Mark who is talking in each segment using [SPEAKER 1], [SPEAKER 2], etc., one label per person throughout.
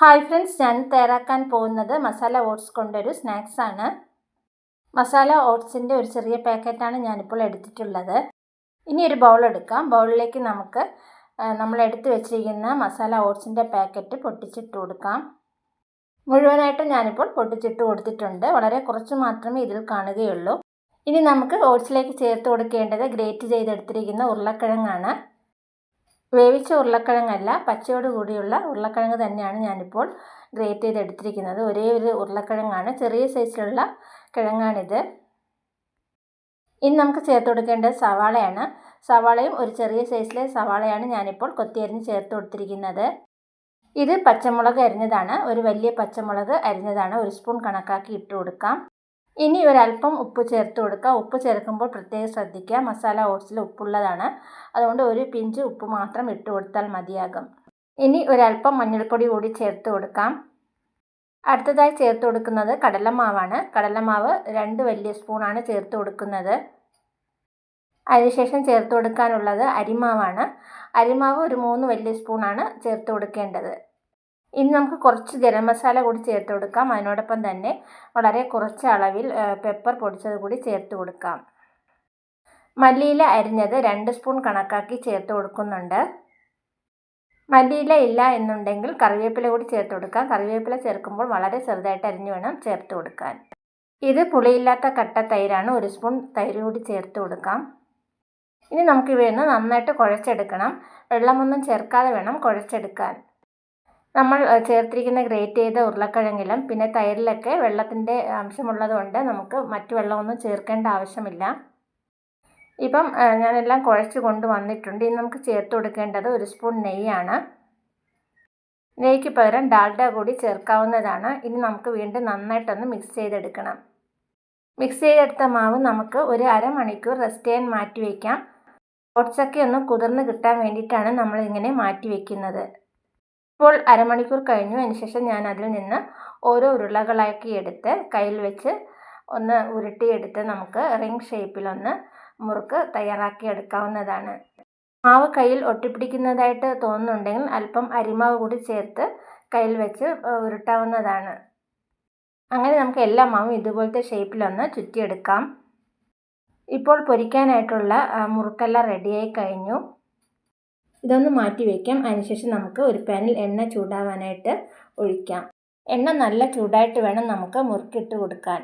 [SPEAKER 1] Hi friends, ഞാൻ തയ്യാറാക്കാൻ പോകുന്നത് മസാല ഓട്സ് കൊണ്ടൊരു സ്നാക്സാണ്. മസാല ഓട്സിൻ്റെ ഒരു ചെറിയ പാക്കറ്റാണ് ഞാനിപ്പോൾ എടുത്തിട്ടുള്ളത്. ഇനി ഒരു ബൗൾ എടുക്കാം. ബൗളിലേക്ക് നമുക്ക് നമ്മൾ എടുത്ത് വെച്ചിരിക്കുന്ന മസാല ഓട്സിൻ്റെ പാക്കറ്റ് പൊട്ടിച്ചിട്ട് കൊടുക്കാം. മുഴുവനായിട്ട് ഞാനിപ്പോൾ പൊട്ടിച്ചിട്ട് കൊടുത്തിട്ടുണ്ട്. വളരെ കുറച്ച് മാത്രമേ ഇതിൽ കാണുകയുള്ളൂ. ഇനി നമുക്ക് ഓട്സിലേക്ക് ചേർത്ത് കൊടുക്കേണ്ടത് ഗ്രേറ്റ് ചെയ്തെടുത്തിരിക്കുന്ന ഉരുളക്കിഴങ്ങാണ്. വേവിച്ച ഉരുളക്കിഴങ്ങല്ല, പച്ചയോട് കൂടിയുള്ള ഉരുളക്കിഴങ്ങ് തന്നെയാണ് ഞാനിപ്പോൾ ഗ്രേറ്റ് ചെയ്തെടുത്തിരിക്കുന്നത്. ഒരേ ഒരു ഉരുളക്കിഴങ്ങാണ്, ചെറിയ സൈസിലുള്ള കിഴങ്ങാണിത്. ഇനി നമുക്ക് ചേർത്ത് കൊടുക്കേണ്ടത് സവാളയാണ്. സവാളയും ഒരു ചെറിയ സൈസിലെ സവാളയാണ് ഞാനിപ്പോൾ കൊത്തിയരിഞ്ഞ് ചേർത്ത് കൊടുത്തിരിക്കുന്നത്. ഇത് പച്ചമുളക് അരിഞ്ഞതാണ്, ഒരു വലിയ പച്ചമുളക് അരിഞ്ഞതാണ്. 1 സ്പൂൺ കണക്കാക്കി ഇട്ട് കൊടുക്കാം. ഇനി ഒരല്പം ഉപ്പ് ചേർത്ത് കൊടുക്കുക. ഉപ്പ് ചേർക്കുമ്പോൾ പ്രത്യേകം ശ്രദ്ധിക്കുക, മസാല ഓട്സിൽ ഉപ്പുള്ളതാണ്. അതുകൊണ്ട് ഒരു പിഞ്ച് ഉപ്പ് മാത്രം ഇട്ട് കൊടുത്താൽ മതിയാകും. ഇനി ഒരല്പം മഞ്ഞൾപ്പൊടി കൂടി ചേർത്ത് കൊടുക്കാം. അടുത്തതായി ചേർത്ത് കൊടുക്കുന്നത് കടലമാവാണ്. കടലമാവ് 2 വലിയ സ്പൂണാണ് ചേർത്ത് കൊടുക്കുന്നത്. അതിനുശേഷം ചേർത്ത് കൊടുക്കാനുള്ളത് അരിമാവാണ്. അരിമാവ് ഒരു 3 വലിയ സ്പൂണാണ് ചേർത്ത് കൊടുക്കേണ്ടത്. ഇനി നമുക്ക് കുറച്ച് ഗരം മസാല കൂടി ചേർത്ത് കൊടുക്കാം. അതിനോടൊപ്പം തന്നെ വളരെ കുറച്ച് അളവിൽ പെപ്പർ പൊടിച്ചത് കൂടി ചേർത്ത് കൊടുക്കാം. മല്ലിയില അരിഞ്ഞത് 2 സ്പൂൺ കണക്കാക്കി ചേർത്ത് കൊടുക്കുന്നുണ്ട്. മല്ലിയില ഇല്ല എന്നുണ്ടെങ്കിൽ കറിവേപ്പില കൂടി ചേർത്ത് കൊടുക്കാം. കറിവേപ്പില ചേർക്കുമ്പോൾ വളരെ ചെറുതായിട്ട് അരിഞ്ഞു വേണം ചേർത്ത് കൊടുക്കാൻ. ഇത് പുളിയില്ലാത്ത കട്ട തൈരാണ്. 1 സ്പൂൺ തൈര് കൂടി ചേർത്ത് കൊടുക്കാം. ഇനി നമുക്ക് ഇവയൊന്ന് നന്നായിട്ട് കുഴച്ചെടുക്കണം. വെള്ളമൊന്നും ചേർക്കാതെ വേണം കുഴച്ചെടുക്കാൻ. നമ്മൾ ചേർത്തിരിക്കുന്ന ഗ്രേറ്റ് ചെയ്ത ഉരുളക്കിഴങ്ങിലും പിന്നെ തൈരിലൊക്കെ വെള്ളത്തിൻ്റെ അംശമുള്ളതുകൊണ്ട് നമുക്ക് മറ്റു വെള്ളമൊന്നും ചേർക്കേണ്ട ആവശ്യമില്ല. ഇപ്പം ഞാനെല്ലാം കുഴച്ച് കൊണ്ടുവന്നിട്ടുണ്ട്. ഇനി നമുക്ക് ചേർത്ത് കൊടുക്കേണ്ടത് 1 സ്പൂൺ നെയ്യാണ്. നെയ്ക്ക് പകരം ഡാൽഡ കൂടി ചേർക്കാവുന്നതാണ്. ഇനി നമുക്ക് വീണ്ടും നന്നായിട്ടൊന്ന് മിക്സ് ചെയ്തെടുക്കണം. മിക്സ് ചെയ്തെടുത്ത മാവ് നമുക്ക് ഒരു അരമണിക്കൂർ റെസ്റ്റ് ചെയ്യാൻ മാറ്റി വയ്ക്കാം. ഓട്സൊക്കെ ഒന്ന് കുതിർന്ന് കിട്ടാൻ വേണ്ടിയിട്ടാണ് നമ്മളിങ്ങനെ മാറ്റി വയ്ക്കുന്നത്. ഇപ്പോൾ അരമണിക്കൂർ കഴിഞ്ഞു. അതിനുശേഷം ഞാൻ അതിൽ നിന്ന് ഓരോ ഉരുളകളാക്കി എടുത്ത് കയ്യിൽ വെച്ച് ഒന്ന് ഉരുട്ടിയെടുത്ത് നമുക്ക് റിംഗ് ഷേപ്പിലൊന്ന് മുറുക്ക് തയ്യാറാക്കി എടുക്കാവുന്നതാണ്. മാവ് കയ്യിൽ ഒട്ടിപ്പിടിക്കുന്നതായിട്ട് തോന്നുന്നുണ്ടെങ്കിൽ അല്പം അരിമാവ് കൂടി ചേർത്ത് കയ്യിൽ വെച്ച് ഉരുട്ടാവുന്നതാണ്. അങ്ങനെ നമുക്ക് എല്ലാ മാവും ഇതുപോലത്തെ ഷേപ്പിലൊന്ന് ചുറ്റിയെടുക്കാം. ഇപ്പോൾ പൊരിക്കാനായിട്ടുള്ള മുറുക്കെല്ലാം റെഡിയായി കഴിഞ്ഞു. ഇതൊന്ന് മാറ്റി വയ്ക്കാം. അതിനുശേഷം നമുക്ക് ഒരു പാനിൽ എണ്ണ ചൂടാവാനായിട്ട് ഒഴിക്കാം. എണ്ണ നല്ല ചൂടായിട്ട് വേണം നമുക്ക് മുറുക്കിട്ട് കൊടുക്കാൻ.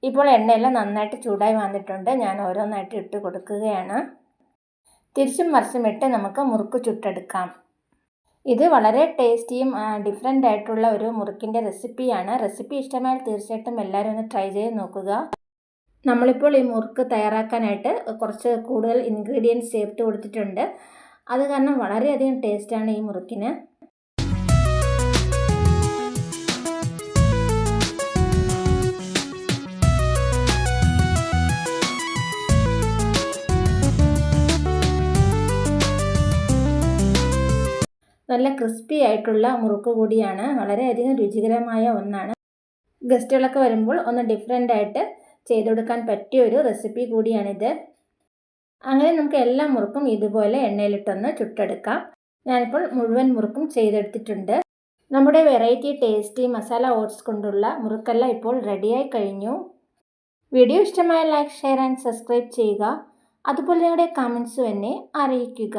[SPEAKER 1] ഇപ്പോൾ എണ്ണയെല്ലാം നന്നായിട്ട് ചൂടായി വന്നിട്ടുണ്ട്. ഞാൻ ഓരോന്നായിട്ട് ഇട്ട് കൊടുക്കുകയാണ്. തിരിച്ചും മറിച്ചും ഇട്ട് നമുക്ക് മുറുക്ക് ചുട്ടെടുക്കാം. ഇത് വളരെ ടേസ്റ്റിയും ഡിഫറെൻ്റ് ആയിട്ടുള്ള ഒരു മുറുക്കിൻ്റെ റെസിപ്പിയാണ്. റെസിപ്പി ഇഷ്ടമായാൽ തീർച്ചയായിട്ടും എല്ലാവരും ഒന്ന് ട്രൈ ചെയ്ത് നോക്കുക. നമ്മളിപ്പോൾ ഈ മുറുക്ക് തയ്യാറാക്കാനായിട്ട് കുറച്ച് കൂടുതൽ ഇൻഗ്രീഡിയൻസ് ചേർത്ത് കൊടുത്തിട്ടുണ്ട്. അത് കാരണം വളരെയധികം ടേസ്റ്റാണ് ഈ മുറുക്കിന്. നല്ല ക്രിസ്പി ആയിട്ടുള്ള മുറുക്ക് കൂടിയാണ്. വളരെയധികം രുചികരമായ ഒന്നാണ്. ഗസ്റ്റുകളൊക്കെ വരുമ്പോൾ ഒന്ന് ഡിഫറെൻ്റ് ആയിട്ട് ചെയ്തു കൊടുക്കാൻ പറ്റിയ ഒരു റെസിപ്പി കൂടിയാണിത്. അങ്ങനെ നമുക്ക് എല്ലാ മുറുക്കും ഇതുപോലെ എണ്ണയിലിട്ടൊന്ന് ചുട്ടെടുക്കാം. ഞാനിപ്പോൾ മുഴുവൻ മുറുക്കും ചെയ്തെടുത്തിട്ടുണ്ട്. നമ്മുടെ വെറൈറ്റി ടേസ്റ്റി മസാല ഓട്സ് കൊണ്ടുള്ള മുറുക്കെല്ലാം ഇപ്പോൾ റെഡിയായി കഴിഞ്ഞു. വീഡിയോ ഇഷ്ടമായ ലൈക്ക്, ഷെയർ ആൻഡ് സബ്സ്ക്രൈബ് ചെയ്യുക. അതുപോലെ നിങ്ങളുടെ കമൻസും എന്നെ അറിയിക്കുക.